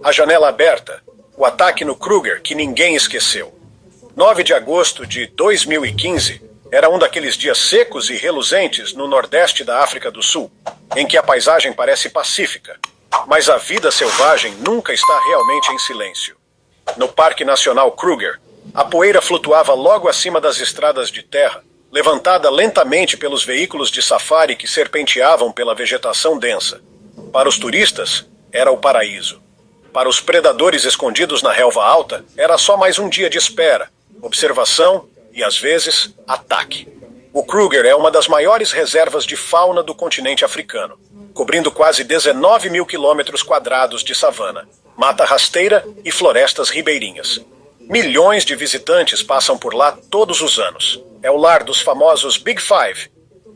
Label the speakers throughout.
Speaker 1: A janela aberta, o ataque no Kruger que ninguém esqueceu. 9 de agosto de 2015 era um daqueles dias secos e reluzentes no nordeste da África do Sul, em que a paisagem parece pacífica, mas a vida selvagem nunca está realmente em silêncio. No Parque Nacional Kruger, a poeira flutuava logo acima das estradas de terra, levantada lentamente pelos veículos de safari que serpenteavam pela vegetação densa. Para os turistas, era o paraíso. Para os predadores escondidos na relva alta, era só mais um dia de espera, observação e, às vezes, ataque. O Kruger é uma das maiores reservas de fauna do continente africano, cobrindo quase 19 mil quilômetros quadrados de savana, mata rasteira e florestas ribeirinhas. Milhões de visitantes passam por lá todos os anos. É o lar dos famosos Big Five: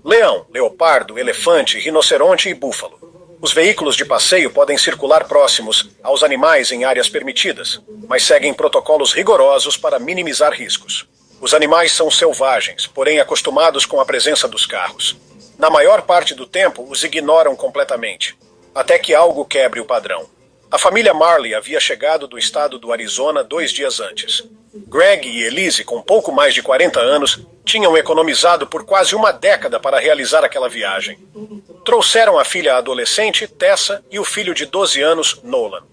Speaker 1: leão, leopardo, elefante, rinoceronte e búfalo. Os veículos de passeio podem circular próximos aos animais em áreas permitidas, mas seguem protocolos rigorosos para minimizar riscos. Os animais são selvagens, porém acostumados com a presença dos carros. Na maior parte do tempo, os ignoram completamente, até que algo quebre o padrão. A família Marley havia chegado do estado do Arizona 2 dias antes. Greg e Elise, com pouco mais de 40 anos, tinham economizado por quase uma década para realizar aquela viagem. Trouxeram a filha adolescente, Tessa, e o filho de 12 anos, Nolan.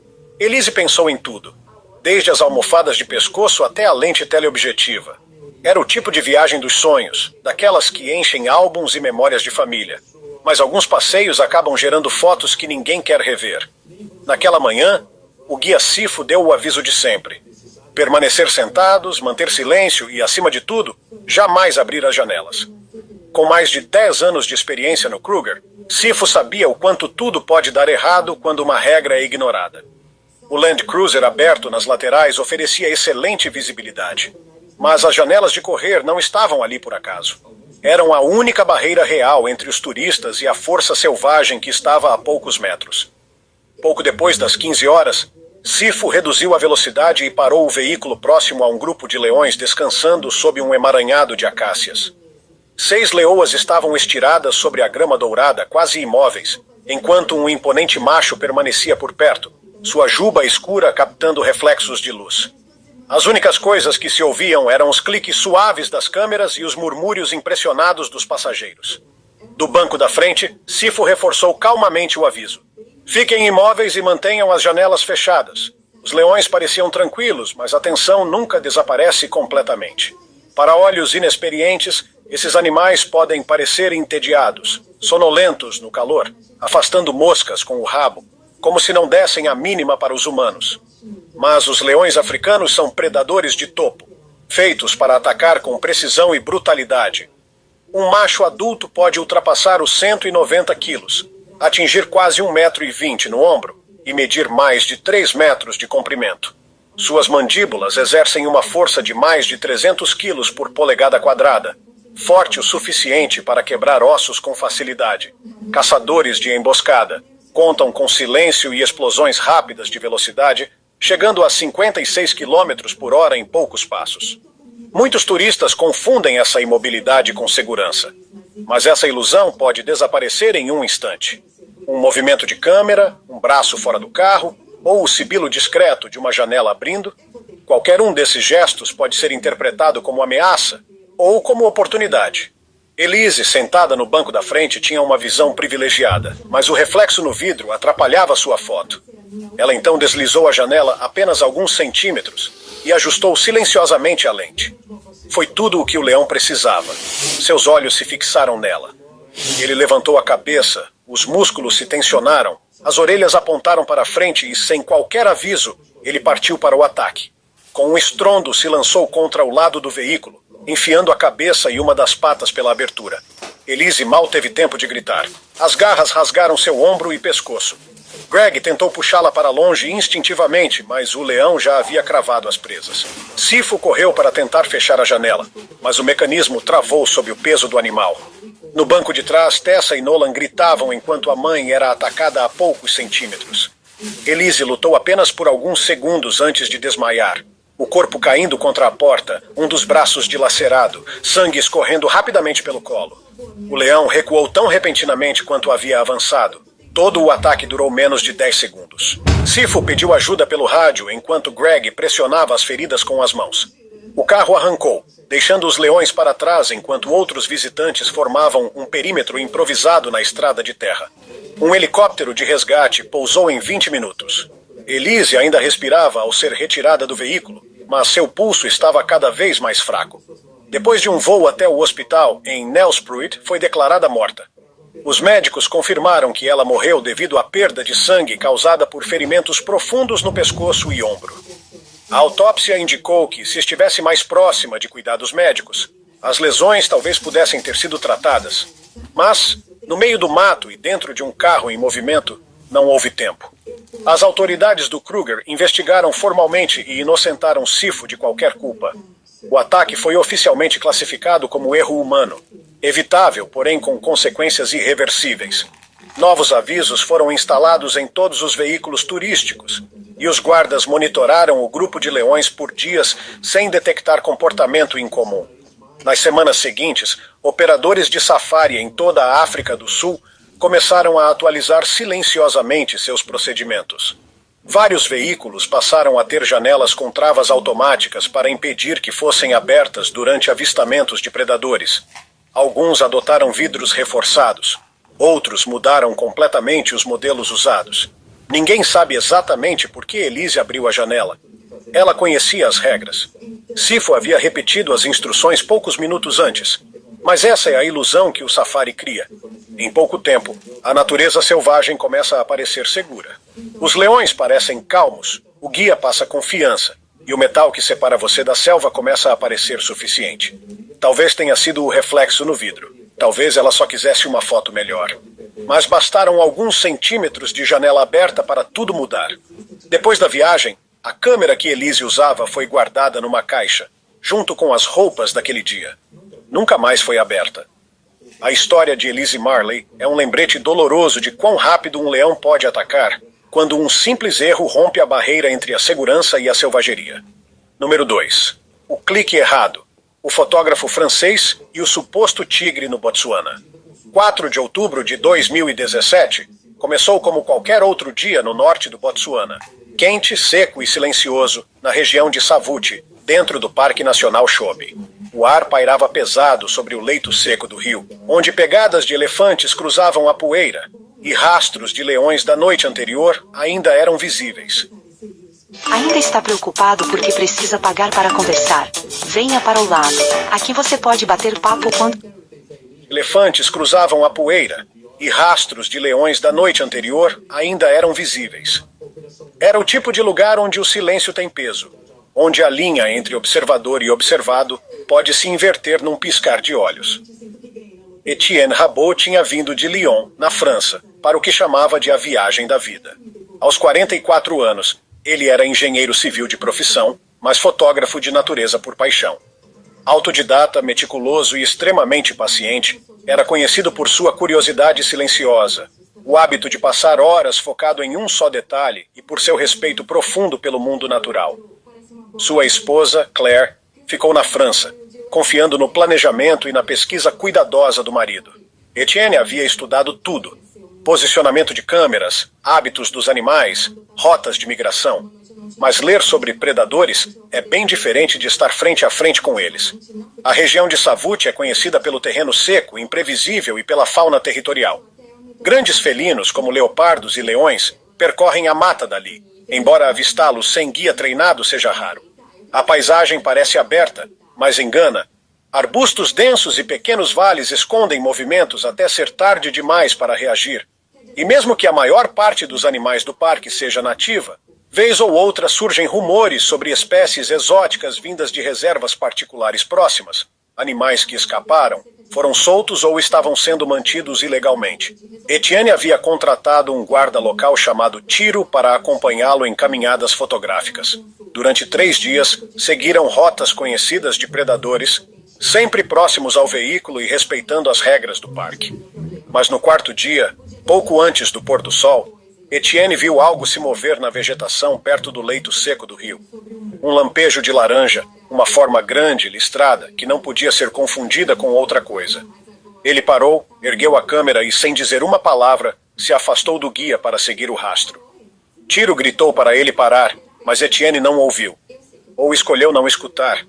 Speaker 1: Elise pensou em tudo, desde as almofadas de pescoço até a lente teleobjetiva. Era o tipo de viagem dos sonhos, daquelas que enchem álbuns e memórias de família. Mas alguns passeios acabam gerando fotos que ninguém quer rever. Naquela manhã, o guia Sifo deu o aviso de sempre: permanecer sentados, manter silêncio e, acima de tudo, jamais abrir as janelas. Com mais de 10 anos de experiência no Kruger, Sifo sabia o quanto tudo pode dar errado quando uma regra é ignorada. O Land Cruiser aberto nas laterais oferecia excelente visibilidade, mas as janelas de correr não estavam ali por acaso. Eram a única barreira real entre os turistas e a força selvagem que estava a poucos metros. Pouco depois das 15 horas, Sifo reduziu a velocidade e parou o veículo próximo a um grupo de leões descansando sob um emaranhado de acácias. 6 leoas estavam estiradas sobre a grama dourada, quase imóveis, enquanto um imponente macho permanecia por perto, sua juba escura captando reflexos de luz. As únicas coisas que se ouviam eram os cliques suaves das câmeras e os murmúrios impressionados dos passageiros. Do banco da frente, Sifo reforçou calmamente o aviso: fiquem imóveis e mantenham as janelas fechadas. Os leões pareciam tranquilos, mas a tensão nunca desaparece completamente. Para olhos inexperientes, esses animais podem parecer entediados, sonolentos no calor, afastando moscas com o rabo, como se não dessem a mínima para os humanos. Mas os leões africanos são predadores de topo, feitos para atacar com precisão e brutalidade. Um macho adulto pode ultrapassar os 190 quilos, atingir quase 1,20 m no ombro e medir mais de 3 metros de comprimento. Suas mandíbulas exercem uma força de mais de 300 quilos por polegada quadrada, forte o suficiente para quebrar ossos com facilidade. Caçadores de emboscada, contam com silêncio e explosões rápidas de velocidade, chegando a 56 km por hora em poucos passos. Muitos turistas confundem essa imobilidade com segurança, mas essa ilusão pode desaparecer em um instante. Um movimento de câmera, um braço fora do carro, ou o sibilo discreto de uma janela abrindo, qualquer um desses gestos pode ser interpretado como ameaça ou como oportunidade. Elise, sentada no banco da frente, tinha uma visão privilegiada, mas o reflexo no vidro atrapalhava sua foto. Ela então deslizou a janela apenas alguns centímetros e ajustou silenciosamente a lente. Foi tudo o que o leão precisava. Seus olhos se fixaram nela. Ele levantou a cabeça, os músculos se tensionaram, as orelhas apontaram para a frente e, sem qualquer aviso, ele partiu para o ataque. Com um estrondo, se lançou contra o lado do veículo, enfiando a cabeça e uma das patas pela abertura. Elise mal teve tempo de gritar. As garras rasgaram seu ombro e pescoço. Greg tentou puxá-la para longe instintivamente, mas o leão já havia cravado as presas. Sifo correu para tentar fechar a janela, mas o mecanismo travou sob o peso do animal. No banco de trás, Tessa e Nolan gritavam enquanto a mãe era atacada a poucos centímetros. Elise lutou apenas por alguns segundos antes de desmaiar. O corpo caindo contra a porta, um dos braços dilacerado, sangue escorrendo rapidamente pelo colo. O leão recuou tão repentinamente quanto havia avançado. Todo o ataque durou menos de 10 segundos. Sifo pediu ajuda pelo rádio enquanto Greg pressionava as feridas com as mãos. O carro arrancou, deixando os leões para trás enquanto outros visitantes formavam um perímetro improvisado na estrada de terra. Um helicóptero de resgate pousou em 20 minutos. Elise ainda respirava ao ser retirada do veículo, mas seu pulso estava cada vez mais fraco. Depois de um voo até o hospital em Nelspruit, foi declarada morta. Os médicos confirmaram que ela morreu devido à perda de sangue causada por ferimentos profundos no pescoço e ombro. A autópsia indicou que, se estivesse mais próxima de cuidados médicos, as lesões talvez pudessem ter sido tratadas. Mas, no meio do mato e dentro de um carro em movimento, não houve tempo. As autoridades do Kruger investigaram formalmente e inocentaram Sifo de qualquer culpa. O ataque foi oficialmente classificado como erro humano, evitável, porém com consequências irreversíveis. Novos avisos foram instalados em todos os veículos turísticos, e os guardas monitoraram o grupo de leões por dias sem detectar comportamento incomum. Nas semanas seguintes, operadores de safari em toda a África do Sul começaram a atualizar silenciosamente seus procedimentos. Vários veículos passaram a ter janelas com travas automáticas para impedir que fossem abertas durante avistamentos de predadores. Alguns adotaram vidros reforçados. Outros mudaram completamente os modelos usados. Ninguém sabe exatamente por que Elise abriu a janela. Ela conhecia as regras. Sifo havia repetido as instruções poucos minutos antes. Mas essa é a ilusão que o safari cria. Em pouco tempo, a natureza selvagem começa a parecer segura. Os leões parecem calmos, o guia passa confiança, e o metal que separa você da selva começa a parecer suficiente. Talvez tenha sido o reflexo no vidro. Talvez ela só quisesse uma foto melhor. Mas bastaram alguns centímetros de janela aberta para tudo mudar. Depois da viagem, a câmera que Elise usava foi guardada numa caixa, junto com as roupas daquele dia. Nunca mais foi aberta. A história de Elise Marley é um lembrete doloroso de quão rápido um leão pode atacar quando um simples erro rompe a barreira entre a segurança e a selvageria. Número 2. O clique errado. O fotógrafo francês e o suposto tigre no Botsuana. 4 de outubro de 2017 começou como qualquer outro dia no norte do Botsuana. Quente, seco e silencioso, na região de Savuti, dentro do Parque Nacional Chobe. O ar pairava pesado sobre o leito seco do rio, onde pegadas de elefantes cruzavam a poeira, e rastros de leões da noite anterior ainda eram visíveis.
Speaker 2: Ainda está preocupado porque precisa pagar para conversar? Venha para o lado. Aqui você pode bater papo quando...
Speaker 1: Elefantes cruzavam a poeira, e rastros de leões da noite anterior ainda eram visíveis. Era o tipo de lugar onde o silêncio tem peso, onde a linha entre observador e observado pode se inverter num piscar de olhos. Etienne Rabot tinha vindo de Lyon, na França, para o que chamava de a viagem da vida. Aos 44 anos, ele era engenheiro civil de profissão, mas fotógrafo de natureza por paixão. Autodidata, meticuloso e extremamente paciente, era conhecido por sua curiosidade silenciosa, o hábito de passar horas focado em um só detalhe e por seu respeito profundo pelo mundo natural. Sua esposa, Claire, ficou na França, confiando no planejamento e na pesquisa cuidadosa do marido. Etienne havia estudado tudo: posicionamento de câmeras, hábitos dos animais, rotas de migração. Mas ler sobre predadores é bem diferente de estar frente a frente com eles. A região de Savuti é conhecida pelo terreno seco, imprevisível e pela fauna territorial. Grandes felinos, como leopardos e leões, percorrem a mata dali, embora avistá-los sem guia treinado seja raro. A paisagem parece aberta, mas engana. Arbustos densos e pequenos vales escondem movimentos até ser tarde demais para reagir. E mesmo que a maior parte dos animais do parque seja nativa, vez ou outra surgem rumores sobre espécies exóticas vindas de reservas particulares próximas. Animais que escaparam, foram soltos ou estavam sendo mantidos ilegalmente. Etienne havia contratado um guarda local chamado Tiro para acompanhá-lo em caminhadas fotográficas. Durante 3 dias, seguiram rotas conhecidas de predadores, sempre próximos ao veículo e respeitando as regras do parque. Mas no 4º dia, pouco antes do pôr do sol, Etienne viu algo se mover na vegetação perto do leito seco do rio. Um lampejo de laranja, uma forma grande, listrada, que não podia ser confundida com outra coisa. Ele parou, ergueu a câmera e, sem dizer uma palavra, se afastou do guia para seguir o rastro. Tiro gritou para ele parar, mas Etienne não ouviu. Ou escolheu não escutar.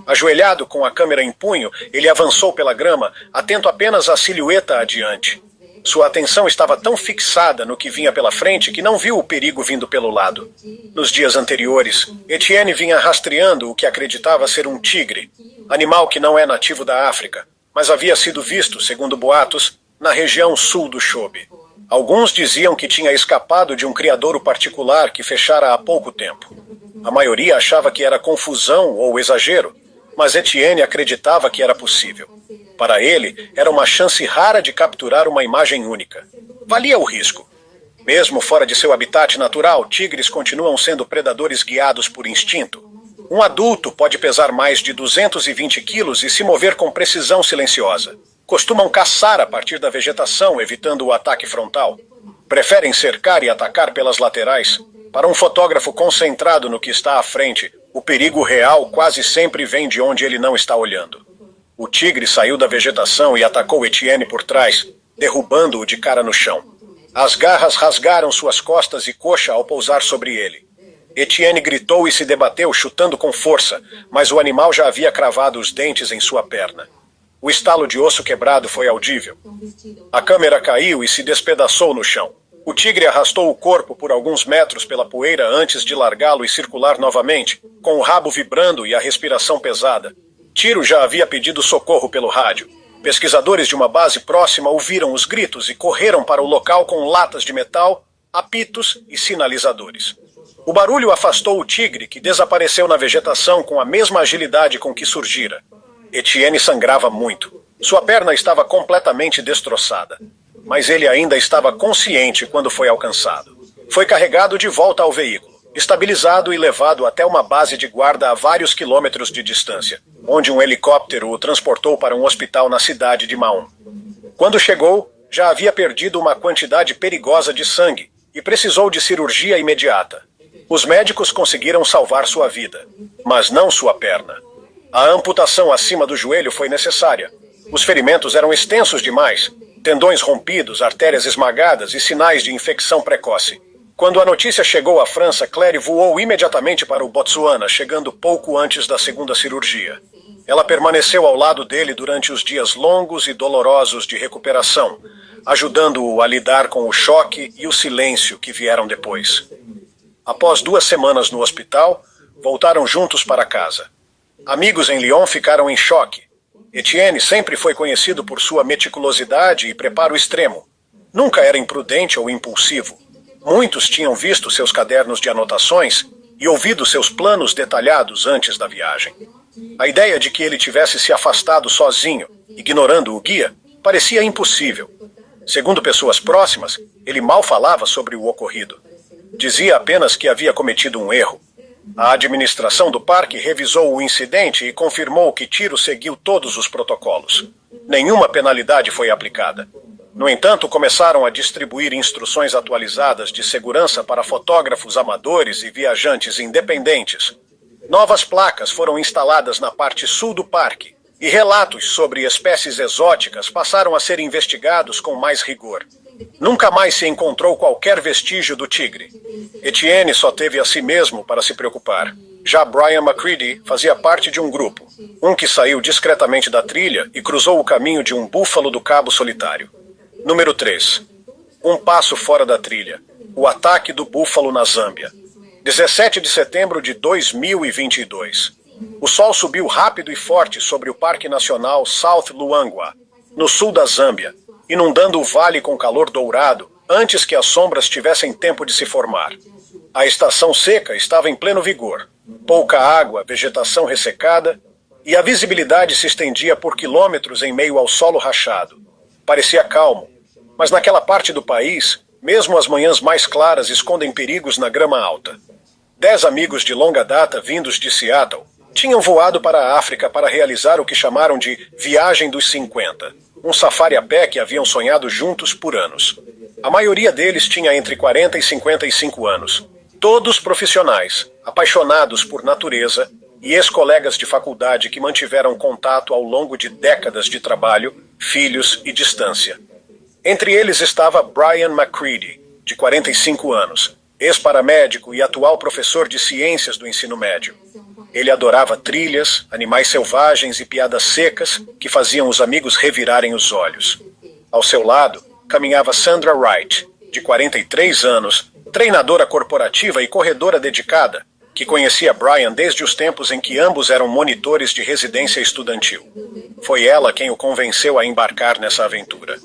Speaker 1: Ajoelhado com a câmera em punho, ele avançou pela grama, atento apenas à silhueta adiante. Sua atenção estava tão fixada no que vinha pela frente que não viu o perigo vindo pelo lado. Nos dias anteriores, Etienne vinha rastreando o que acreditava ser um tigre, animal que não é nativo da África, mas havia sido visto, segundo boatos, na região sul do Chobe. Alguns diziam que tinha escapado de um criadouro particular que fechara há pouco tempo. A maioria achava que era confusão ou exagero, mas Etienne acreditava que era possível. Para ele, era uma chance rara de capturar uma imagem única. Valia o risco. Mesmo fora de seu habitat natural, tigres continuam sendo predadores guiados por instinto. Um adulto pode pesar mais de 220 quilos e se mover com precisão silenciosa. Costumam caçar a partir da vegetação, evitando o ataque frontal. Preferem cercar e atacar pelas laterais. Para um fotógrafo concentrado no que está à frente, o perigo real quase sempre vem de onde ele não está olhando. O tigre saiu da vegetação e atacou Etienne por trás, derrubando-o de cara no chão. As garras rasgaram suas costas e coxa ao pousar sobre ele. Etienne gritou e se debateu, chutando com força, mas o animal já havia cravado os dentes em sua perna. O estalo de osso quebrado foi audível. A câmera caiu e se despedaçou no chão. O tigre arrastou o corpo por alguns metros pela poeira antes de largá-lo e circular novamente, com o rabo vibrando e a respiração pesada. Tiro já havia pedido socorro pelo rádio. Pesquisadores de uma base próxima ouviram os gritos e correram para o local com latas de metal, apitos e sinalizadores. O barulho afastou o tigre, que desapareceu na vegetação com a mesma agilidade com que surgira. Etienne sangrava muito. Sua perna estava completamente destroçada. Mas ele ainda estava consciente quando foi alcançado. Foi carregado de volta ao veículo, estabilizado e levado até uma base de guarda a vários quilômetros de distância, onde um helicóptero o transportou para um hospital na cidade de Mahon. Quando chegou, já havia perdido uma quantidade perigosa de sangue e precisou de cirurgia imediata. Os médicos conseguiram salvar sua vida, mas não sua perna. A amputação acima do joelho foi necessária. Os ferimentos eram extensos demais. Tendões rompidos, artérias esmagadas e sinais de infecção precoce. Quando a notícia chegou à França, Claire voou imediatamente para o Botsuana, chegando pouco antes da segunda cirurgia. Ela permaneceu ao lado dele durante os dias longos e dolorosos de recuperação, ajudando-o a lidar com o choque e o silêncio que vieram depois. Após 2 semanas no hospital, voltaram juntos para casa. Amigos em Lyon ficaram em choque. Etienne sempre foi conhecido por sua meticulosidade e preparo extremo. Nunca era imprudente ou impulsivo. Muitos tinham visto seus cadernos de anotações e ouvido seus planos detalhados antes da viagem. A ideia de que ele tivesse se afastado sozinho, ignorando o guia, parecia impossível. Segundo pessoas próximas, ele mal falava sobre o ocorrido. Dizia apenas que havia cometido um erro. A administração do parque revisou o incidente e confirmou que Tiro seguiu todos os protocolos. Nenhuma penalidade foi aplicada. No entanto, começaram a distribuir instruções atualizadas de segurança para fotógrafos amadores e viajantes independentes. Novas placas foram instaladas na parte sul do parque, e relatos sobre espécies exóticas passaram a ser investigados com mais rigor. Nunca mais se encontrou qualquer vestígio do tigre. Etienne só teve a si mesmo para se preocupar. Já Brian McCready fazia parte de um grupo, um que saiu discretamente da trilha e cruzou o caminho de um búfalo do Cabo Solitário. Número 3. Um passo fora da trilha. O ataque do búfalo na Zâmbia. 17 de setembro de 2022. O sol subiu rápido e forte sobre o Parque Nacional South Luangwa, no sul da Zâmbia, inundando o vale com calor dourado antes que as sombras tivessem tempo de se formar. A estação seca estava em pleno vigor. Pouca água, vegetação ressecada, e a visibilidade se estendia por quilômetros em meio ao solo rachado. Parecia calmo, mas naquela parte do país, mesmo as manhãs mais claras escondem perigos na grama alta. 10 amigos de longa data vindos de Seattle tinham voado para a África para realizar o que chamaram de Viagem dos 50, um safari a pé que haviam sonhado juntos por anos. A maioria deles tinha entre 40 e 55 anos. Todos profissionais, apaixonados por natureza e ex-colegas de faculdade que mantiveram contato ao longo de décadas de trabalho, filhos e distância. Entre eles estava Brian McCready, de 45 anos, ex-paramédico e atual professor de ciências do ensino médio. Ele adorava trilhas, animais selvagens e piadas secas que faziam os amigos revirarem os olhos. Ao seu lado, caminhava Sandra Wright, de 43 anos, treinadora corporativa e corredora dedicada, que conhecia Brian desde os tempos em que ambos eram monitores de residência estudantil. Foi ela quem o convenceu a embarcar nessa aventura.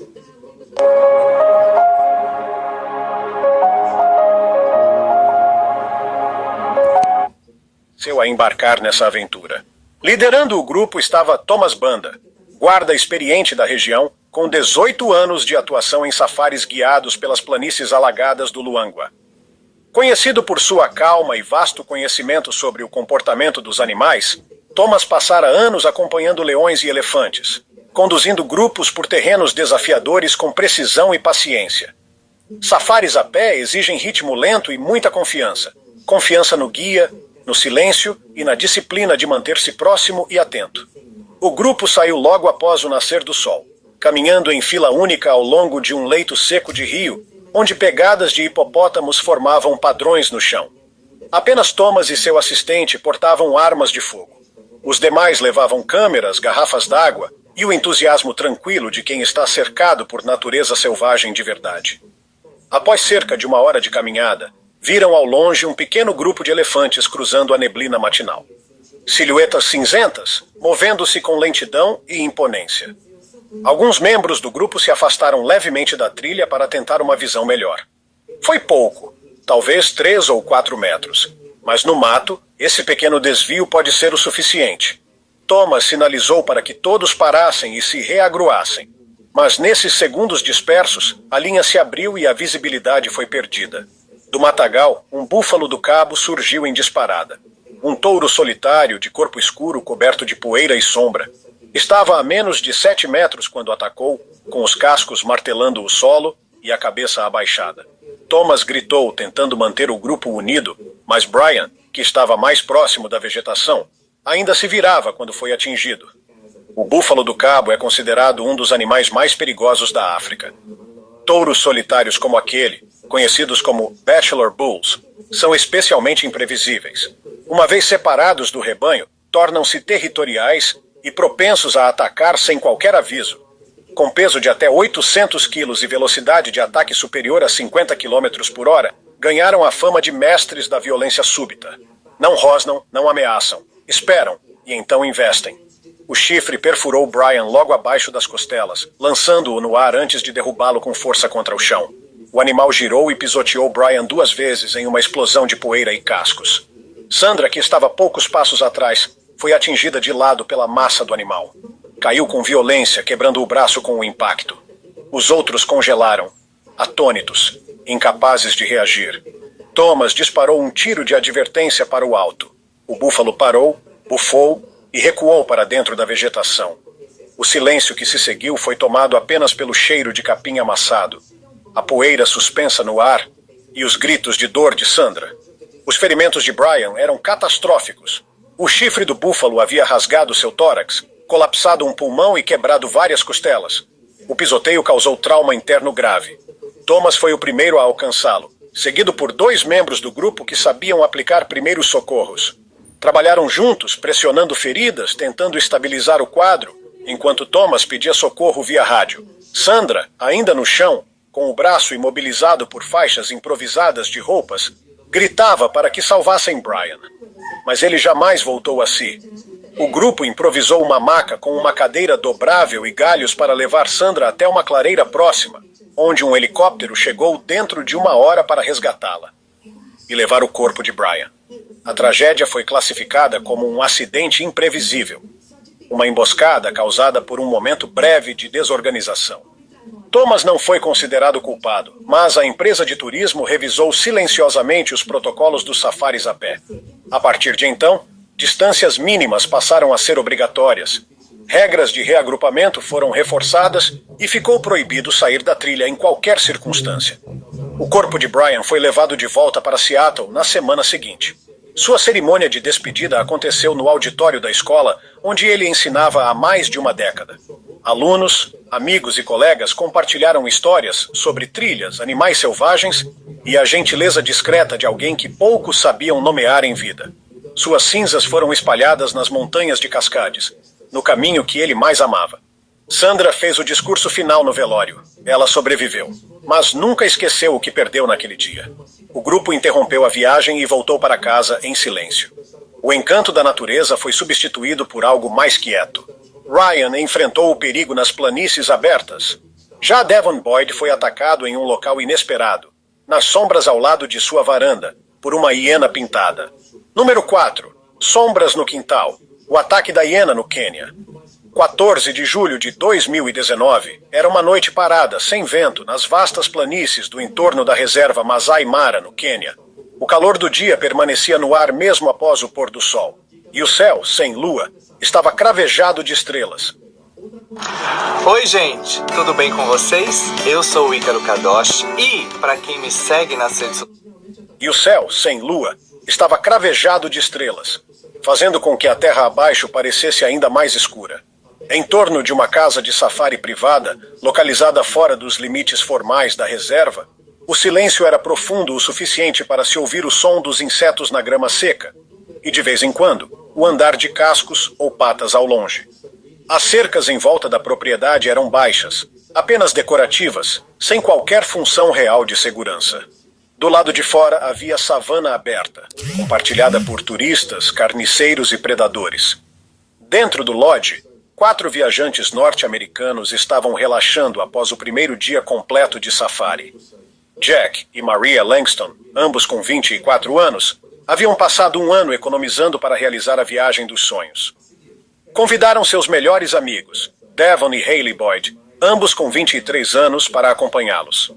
Speaker 1: Liderando o grupo estava Thomas Banda, guarda experiente da região, com 18 anos de atuação em safaris guiados pelas planícies alagadas do Luangwa. Conhecido por sua calma e vasto conhecimento sobre o comportamento dos animais, Thomas passara anos acompanhando leões e elefantes, conduzindo grupos por terrenos desafiadores com precisão e paciência. Safaris a pé exigem ritmo lento e muita confiança. Confiança no guia, no silêncio e na disciplina de manter-se próximo e atento. O grupo saiu logo após o nascer do sol, caminhando em fila única ao longo de um leito seco de rio, onde pegadas de hipopótamos formavam padrões no chão. Apenas Thomas e seu assistente portavam armas de fogo. Os demais levavam câmeras, garrafas d'água e o entusiasmo tranquilo de quem está cercado por natureza selvagem de verdade. Após cerca de 1 hora de caminhada, viram ao longe um pequeno grupo de elefantes cruzando a neblina matinal. Silhuetas cinzentas, movendo-se com lentidão e imponência. Alguns membros do grupo se afastaram levemente da trilha para tentar uma visão melhor. Foi pouco, talvez 3 ou 4 metros, mas no mato, esse pequeno desvio pode ser o suficiente. Thomas sinalizou para que todos parassem e se reagruassem, mas nesses segundos dispersos, a linha se abriu e a visibilidade foi perdida. Do matagal, um búfalo do cabo surgiu em disparada. Um touro solitário, de corpo escuro, coberto de poeira e sombra. Estava a menos de 7 metros quando atacou, com os cascos martelando o solo e a cabeça abaixada. Thomas gritou, tentando manter o grupo unido, mas Brian, que estava mais próximo da vegetação, ainda se virava quando foi atingido. O búfalo do cabo é considerado um dos animais mais perigosos da África. Touros solitários como aquele, conhecidos como Bachelor Bulls, são especialmente imprevisíveis. Uma vez separados do rebanho, tornam-se territoriais e propensos a atacar sem qualquer aviso. Com peso de até 800 quilos e velocidade de ataque superior a 50 km por hora, ganharam a fama de mestres da violência súbita. Não rosnam, não ameaçam, esperam e então investem. O chifre perfurou Brian logo abaixo das costelas, lançando-o no ar antes de derrubá-lo com força contra o chão. O animal girou e pisoteou Brian 2 vezes em uma explosão de poeira e cascos. Sandra, que estava poucos passos atrás, foi atingida de lado pela massa do animal. Caiu com violência, quebrando o braço com o impacto. Os outros congelaram, atônitos, incapazes de reagir. Thomas disparou um tiro de advertência para o alto. O búfalo parou, bufou e recuou para dentro da vegetação. O silêncio que se seguiu foi tomado apenas pelo cheiro de capim amassado, a poeira suspensa no ar e os gritos de dor de Sandra. Os ferimentos de Brian eram catastróficos. O chifre do búfalo havia rasgado seu tórax, colapsado um pulmão e quebrado várias costelas. O pisoteio causou trauma interno grave. Thomas foi o primeiro a alcançá-lo, seguido por 2 membros do grupo que sabiam aplicar primeiros socorros. Trabalharam juntos, pressionando feridas, tentando estabilizar o quadro, enquanto Thomas pedia socorro via rádio. Sandra, ainda no chão, com o braço imobilizado por faixas improvisadas de roupas, gritava para que salvassem Brian. Mas ele jamais voltou a si. O grupo improvisou uma maca com uma cadeira dobrável e galhos para levar Sandra até uma clareira próxima, onde um helicóptero chegou dentro de 1 hora para resgatá-la e levar o corpo de Brian. A tragédia foi classificada como um acidente imprevisível, uma emboscada causada por um momento breve de desorganização. Thomas não foi considerado culpado, mas a empresa de turismo revisou silenciosamente os protocolos dos safaris a pé. A partir de então, distâncias mínimas passaram a ser obrigatórias. Regras de reagrupamento foram reforçadas e ficou proibido sair da trilha em qualquer circunstância. O corpo de Brian foi levado de volta para Seattle na semana seguinte. Sua cerimônia de despedida aconteceu no auditório da escola, onde ele ensinava há mais de 1 década. Alunos, amigos e colegas compartilharam histórias sobre trilhas, animais selvagens e a gentileza discreta de alguém que poucos sabiam nomear em vida. Suas cinzas foram espalhadas nas montanhas de Cascades, no caminho que ele mais amava. Sandra fez o discurso final no velório. Ela sobreviveu, mas nunca esqueceu o que perdeu naquele dia. O grupo interrompeu a viagem e voltou para casa em silêncio. O encanto da natureza foi substituído por algo mais quieto. Ryan enfrentou o perigo nas planícies abertas. Já Devon Boyd foi atacado em um local inesperado, nas sombras ao lado de sua varanda, por uma hiena pintada. Número 4. Sombras no quintal. O ataque da hiena no Quênia. 14 de julho de 2019 era uma noite parada, sem vento, nas vastas planícies do entorno da reserva Masai Mara, no Quênia. O calor do dia permanecia no ar mesmo após o pôr do sol. E o céu, sem lua, estava cravejado de estrelas.
Speaker 3: Oi, gente, tudo bem com vocês? Eu sou o Ícaro Kadosh e, para quem me segue nas redes sociais...
Speaker 1: E o céu, sem lua, estava cravejado de estrelas, fazendo com que a terra abaixo parecesse ainda mais escura. Em torno de uma casa de safari privada, localizada fora dos limites formais da reserva, o silêncio era profundo o suficiente para se ouvir o som dos insetos na grama seca, e de vez em quando, o andar de cascos ou patas ao longe. As cercas em volta da propriedade eram baixas, apenas decorativas, sem qualquer função real de segurança. Do lado de fora havia savana aberta, compartilhada por turistas, carniceiros e predadores. Dentro do lodge, 4 viajantes norte-americanos estavam relaxando após o primeiro dia completo de safari. Jack e Maria Langston, ambos com 24 anos, haviam passado um ano economizando para realizar a viagem dos sonhos. Convidaram seus melhores amigos, Devon e Hayley Boyd, ambos com 23 anos, para acompanhá-los.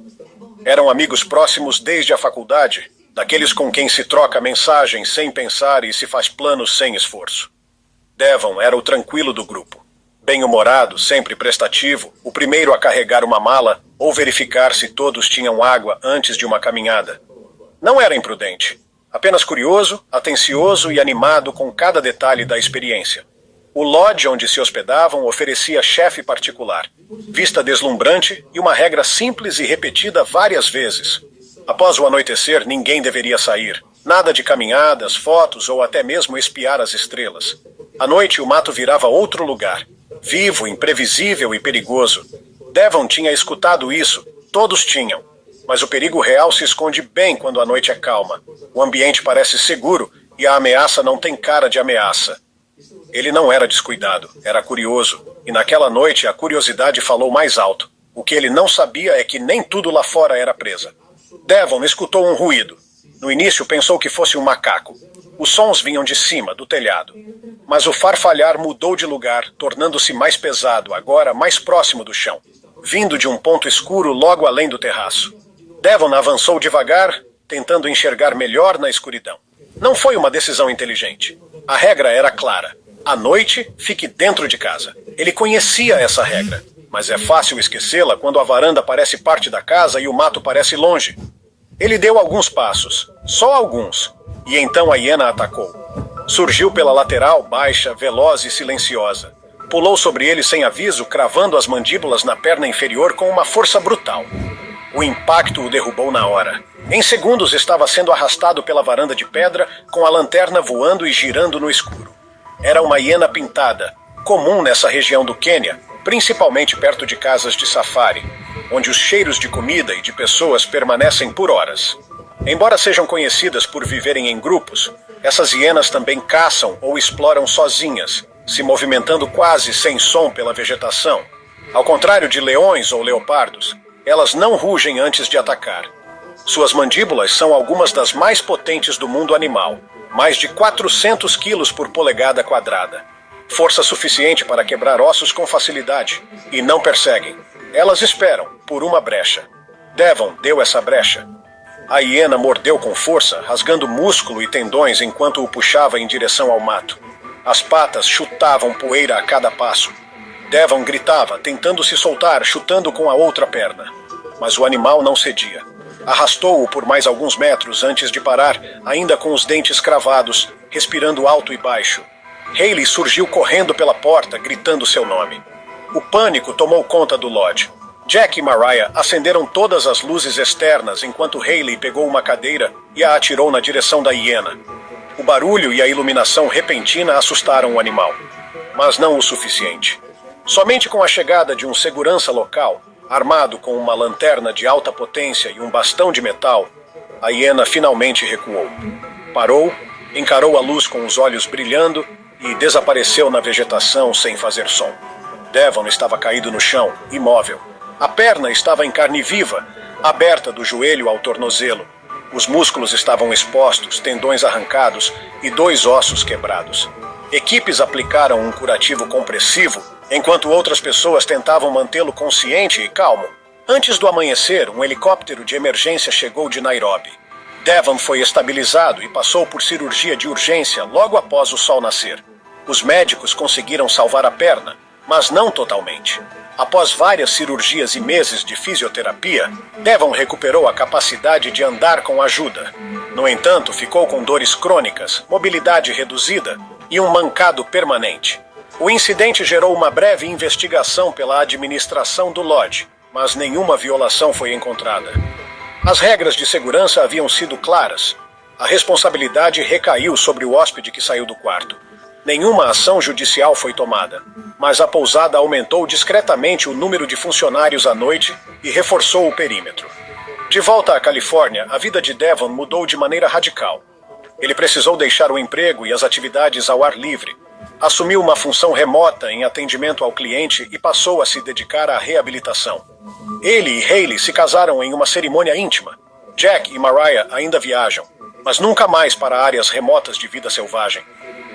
Speaker 1: Eram amigos próximos desde a faculdade, daqueles com quem se troca mensagens sem pensar e se faz planos sem esforço. Devon era o tranquilo do grupo. Bem-humorado, sempre prestativo, o primeiro a carregar uma mala ou verificar se todos tinham água antes de uma caminhada. Não era imprudente, apenas curioso, atencioso e animado com cada detalhe da experiência. O lodge onde se hospedavam oferecia chefe particular, vista deslumbrante e uma regra simples e repetida várias vezes. Após o anoitecer, ninguém deveria sair. Nada de caminhadas, fotos ou até mesmo espiar as estrelas. À noite, o mato virava outro lugar. Vivo, imprevisível e perigoso. Devon tinha escutado isso, todos tinham. Mas o perigo real se esconde bem quando a noite é calma. O ambiente parece seguro e a ameaça não tem cara de ameaça. Ele não era descuidado, era curioso. E naquela noite a curiosidade falou mais alto. O que ele não sabia é que nem tudo lá fora era presa. Devon escutou um ruído. No início pensou que fosse um macaco. Os sons vinham de cima, do telhado. Mas o farfalhar mudou de lugar, tornando-se mais pesado, agora mais próximo do chão, vindo de um ponto escuro logo além do terraço. Devon avançou devagar, tentando enxergar melhor na escuridão. Não foi uma decisão inteligente. A regra era clara. À noite, fique dentro de casa. Ele conhecia essa regra, mas é fácil esquecê-la quando a varanda parece parte da casa e o mato parece longe. Ele deu alguns passos, só alguns, e então a hiena atacou. Surgiu pela lateral, baixa, veloz e silenciosa. Pulou sobre ele sem aviso, cravando as mandíbulas na perna inferior com uma força brutal. O impacto o derrubou na hora. Em segundos estava sendo arrastado pela varanda de pedra, com a lanterna voando e girando no escuro. Era uma hiena pintada, comum nessa região do Quênia, principalmente perto de casas de safari, onde os cheiros de comida e de pessoas permanecem por horas. Embora sejam conhecidas por viverem em grupos, essas hienas também caçam ou exploram sozinhas, se movimentando quase sem som pela vegetação. Ao contrário de leões ou leopardos, elas não rugem antes de atacar. Suas mandíbulas são algumas das mais potentes do mundo animal, mais de 400 quilos por polegada quadrada. Força suficiente para quebrar ossos com facilidade, e não perseguem. Elas esperam, por uma brecha. Devon deu essa brecha. A hiena mordeu com força, rasgando músculo e tendões enquanto o puxava em direção ao mato. As patas chutavam poeira a cada passo. Devon gritava, tentando se soltar, chutando com a outra perna. Mas o animal não cedia. Arrastou-o por mais alguns metros antes de parar, ainda com os dentes cravados, respirando alto e baixo. Hayley surgiu correndo pela porta, gritando seu nome. O pânico tomou conta do Lodge. Jack e Mariah acenderam todas as luzes externas enquanto Hayley pegou uma cadeira e a atirou na direção da hiena. O barulho e a iluminação repentina assustaram o animal, mas não o suficiente. Somente com a chegada de um segurança local, armado com uma lanterna de alta potência e um bastão de metal, a hiena finalmente recuou. Parou, encarou a luz com os olhos brilhando e desapareceu na vegetação sem fazer som. Devon estava caído no chão, imóvel. A perna estava em carne viva, aberta do joelho ao tornozelo. Os músculos estavam expostos, tendões arrancados e 2 ossos quebrados. Equipes aplicaram um curativo compressivo, enquanto outras pessoas tentavam mantê-lo consciente e calmo. Antes do amanhecer, um helicóptero de emergência chegou de Nairobi. Devon foi estabilizado e passou por cirurgia de urgência logo após o sol nascer. Os médicos conseguiram salvar a perna, mas não totalmente. Após várias cirurgias e meses de fisioterapia, Devon recuperou a capacidade de andar com ajuda. No entanto, ficou com dores crônicas, mobilidade reduzida e um mancado permanente. O incidente gerou uma breve investigação pela administração do Lodge, mas nenhuma violação foi encontrada. As regras de segurança haviam sido claras. A responsabilidade recaiu sobre o hóspede que saiu do quarto. Nenhuma ação judicial foi tomada, mas a pousada aumentou discretamente o número de funcionários à noite e reforçou o perímetro. De volta à Califórnia, a vida de Devon mudou de maneira radical. Ele precisou deixar o emprego e as atividades ao ar livre, assumiu uma função remota em atendimento ao cliente e passou a se dedicar à reabilitação. Ele e Hayley se casaram em uma cerimônia íntima. Jack e Mariah ainda viajam, mas nunca mais para áreas remotas de vida selvagem.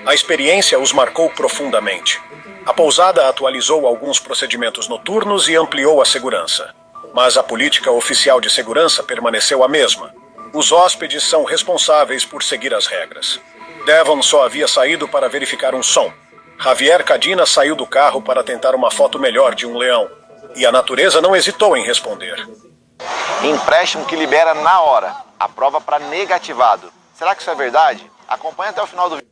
Speaker 1: A experiência os marcou profundamente. A pousada atualizou alguns procedimentos noturnos e ampliou a segurança. Mas a política oficial de segurança permaneceu a mesma. Os hóspedes são responsáveis por seguir as regras. Devon só havia saído para verificar um som. Javier Cadina saiu do carro para tentar uma foto melhor de um leão. E a natureza não hesitou em responder.
Speaker 4: Empréstimo que libera na hora. A prova para negativado. Será que isso é verdade? Acompanhe até o final do vídeo.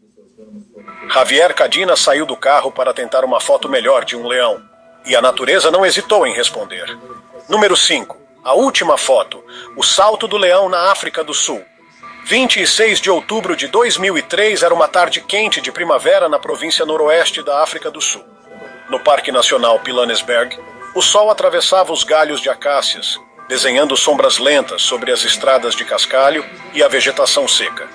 Speaker 1: Javier Cadina saiu do carro para tentar uma foto melhor de um leão. E a natureza não hesitou em responder. Número 5. A última foto. O salto do leão na África do Sul. 26 de outubro de 2003 era uma tarde quente de primavera na província noroeste da África do Sul. No Parque Nacional Pilanesberg, o sol atravessava os galhos de acácias, desenhando sombras lentas sobre as estradas de cascalho e a vegetação seca.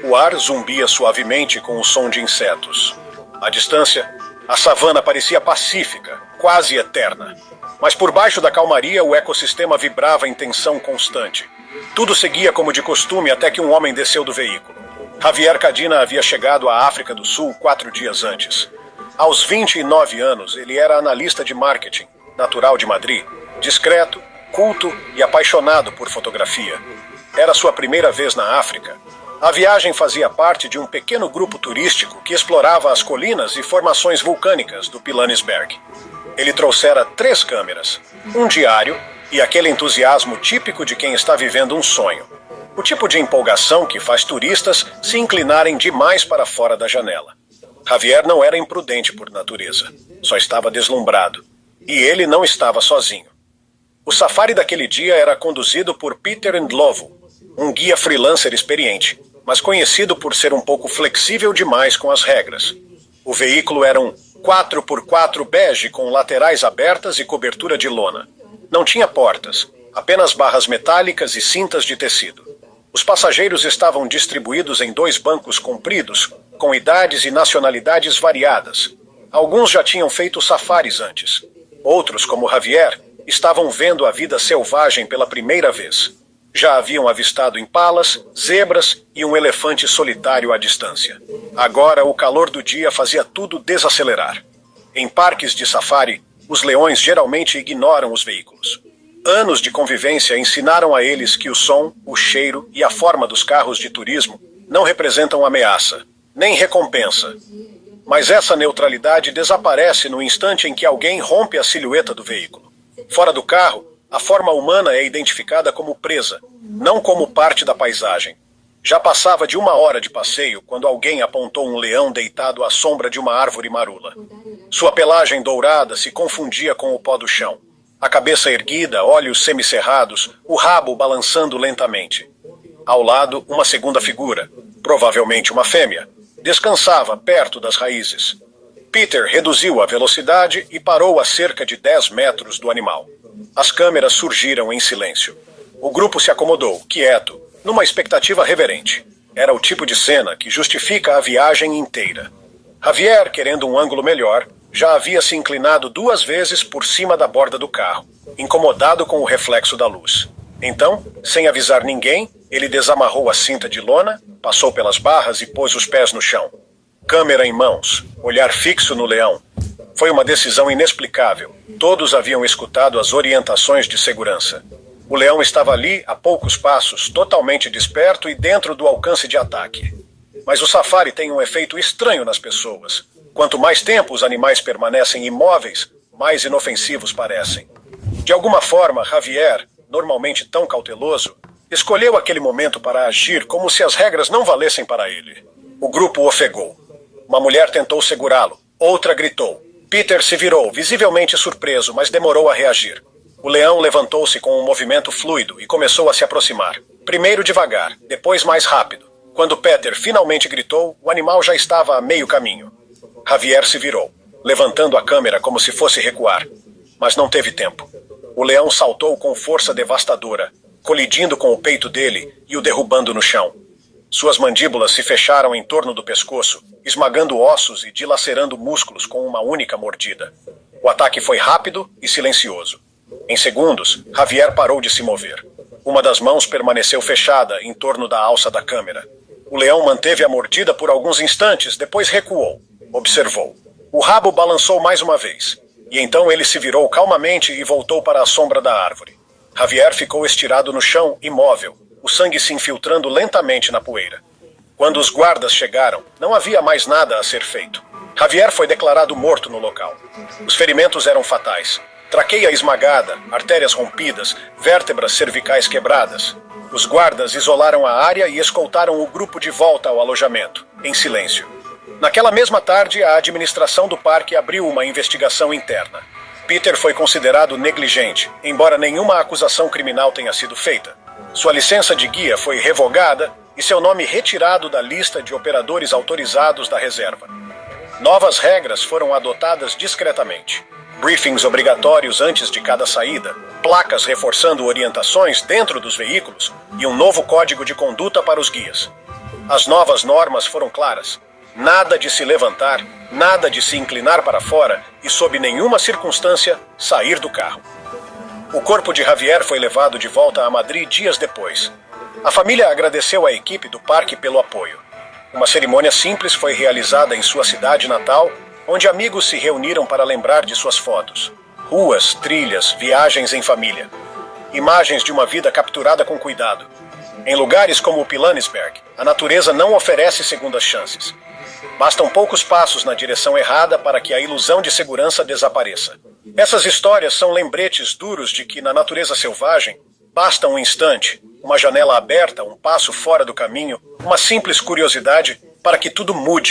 Speaker 1: O ar zumbia suavemente com o som de insetos. À distância, a savana parecia pacífica, quase eterna. Mas por baixo da calmaria, o ecossistema vibrava em tensão constante. Tudo seguia como de costume até que um homem desceu do veículo. Javier Cadina havia chegado à África do Sul 4 dias antes. Aos 29 anos, ele era analista de marketing, natural de Madrid, discreto, culto e apaixonado por fotografia. Era sua primeira vez na África. A viagem fazia parte de um pequeno grupo turístico que explorava as colinas e formações vulcânicas do Pilanesberg. Ele trouxera 3 câmeras, um diário e aquele entusiasmo típico de quem está vivendo um sonho. O tipo de empolgação que faz turistas se inclinarem demais para fora da janela. Javier não era imprudente por natureza, só estava deslumbrado. E ele não estava sozinho. O safari daquele dia era conduzido por Peter Ndlovu, um guia freelancer experiente, mas conhecido por ser um pouco flexível demais com as regras. O veículo era um 4x4 bege com laterais abertas e cobertura de lona. Não tinha portas, apenas barras metálicas e cintas de tecido. Os passageiros estavam distribuídos em 2 bancos compridos, com idades e nacionalidades variadas. Alguns já tinham feito safaris antes. Outros, como Javier, estavam vendo a vida selvagem pela primeira vez. Já haviam avistado impalas, zebras e um elefante solitário à distância. Agora, o calor do dia fazia tudo desacelerar. Em parques de safari, os leões geralmente ignoram os veículos. Anos de convivência ensinaram a eles que o som, o cheiro e a forma dos carros de turismo não representam ameaça, nem recompensa. Mas essa neutralidade desaparece no instante em que alguém rompe a silhueta do veículo. Fora do carro, a forma humana é identificada como presa, não como parte da paisagem. Já passava de 1 hora de passeio quando alguém apontou um leão deitado à sombra de uma árvore marula. Sua pelagem dourada se confundia com o pó do chão. A cabeça erguida, olhos semicerrados, o rabo balançando lentamente. Ao lado, uma segunda figura, provavelmente uma fêmea, descansava perto das raízes. Peter reduziu a velocidade e parou a cerca de 10 metros do animal. As câmeras surgiram em silêncio. O grupo se acomodou, quieto, numa expectativa reverente. Era o tipo de cena que justifica a viagem inteira. Javier, querendo um ângulo melhor, já havia se inclinado 2 vezes por cima da borda do carro, incomodado com o reflexo da luz. Então, sem avisar ninguém, ele desamarrou a cinta de lona, passou pelas barras e pôs os pés no chão. Câmera em mãos, olhar fixo no leão. Foi uma decisão inexplicável. Todos haviam escutado as orientações de segurança. O leão estava ali, a poucos passos, totalmente desperto e dentro do alcance de ataque. Mas o safari tem um efeito estranho nas pessoas. Quanto mais tempo os animais permanecem imóveis, mais inofensivos parecem. De alguma forma, Javier, normalmente tão cauteloso, escolheu aquele momento para agir como se as regras não valessem para ele. O grupo ofegou. Uma mulher tentou segurá-lo. Outra gritou. Peter se virou, visivelmente surpreso, mas demorou a reagir. O leão levantou-se com um movimento fluido e começou a se aproximar. Primeiro devagar, depois mais rápido. Quando Peter finalmente gritou, o animal já estava a meio caminho. Javier se virou, levantando a câmera como se fosse recuar. Mas não teve tempo. O leão saltou com força devastadora, colidindo com o peito dele e o derrubando no chão. Suas mandíbulas se fecharam em torno do pescoço, esmagando ossos e dilacerando músculos com uma única mordida. O ataque foi rápido e silencioso. Em segundos, Javier parou de se mover. Uma das mãos permaneceu fechada em torno da alça da câmera. O leão manteve a mordida por alguns instantes, depois recuou. Observou. O rabo balançou mais uma vez. E então ele se virou calmamente e voltou para a sombra da árvore. Javier ficou estirado no chão, imóvel, o sangue se infiltrando lentamente na poeira. Quando os guardas chegaram, não havia mais nada a ser feito. Javier foi declarado morto no local. Os ferimentos eram fatais. Traqueia esmagada, artérias rompidas, vértebras cervicais quebradas. Os guardas isolaram a área e escoltaram o grupo de volta ao alojamento, em silêncio. Naquela mesma tarde, a administração do parque abriu uma investigação interna. Peter foi considerado negligente, embora nenhuma acusação criminal tenha sido feita. Sua licença de guia foi revogada e seu nome retirado da lista de operadores autorizados da reserva. Novas regras foram adotadas discretamente. Briefings obrigatórios antes de cada saída, placas reforçando orientações dentro dos veículos e um novo código de conduta para os guias. As novas normas foram claras. Nada de se levantar, nada de se inclinar para fora e, sob nenhuma circunstância, sair do carro. O corpo de Javier foi levado de volta a Madrid dias depois. A família agradeceu à equipe do parque pelo apoio. Uma cerimônia simples foi realizada em sua cidade natal, onde amigos se reuniram para lembrar de suas fotos. Ruas, trilhas, viagens em família. Imagens de uma vida capturada com cuidado. Em lugares como o Pilanesberg, a natureza não oferece segundas chances. Bastam poucos passos na direção errada para que a ilusão de segurança desapareça. Essas histórias são lembretes duros de que, na natureza selvagem, basta um instante, uma janela aberta, um passo fora do caminho, uma simples curiosidade para que tudo mude.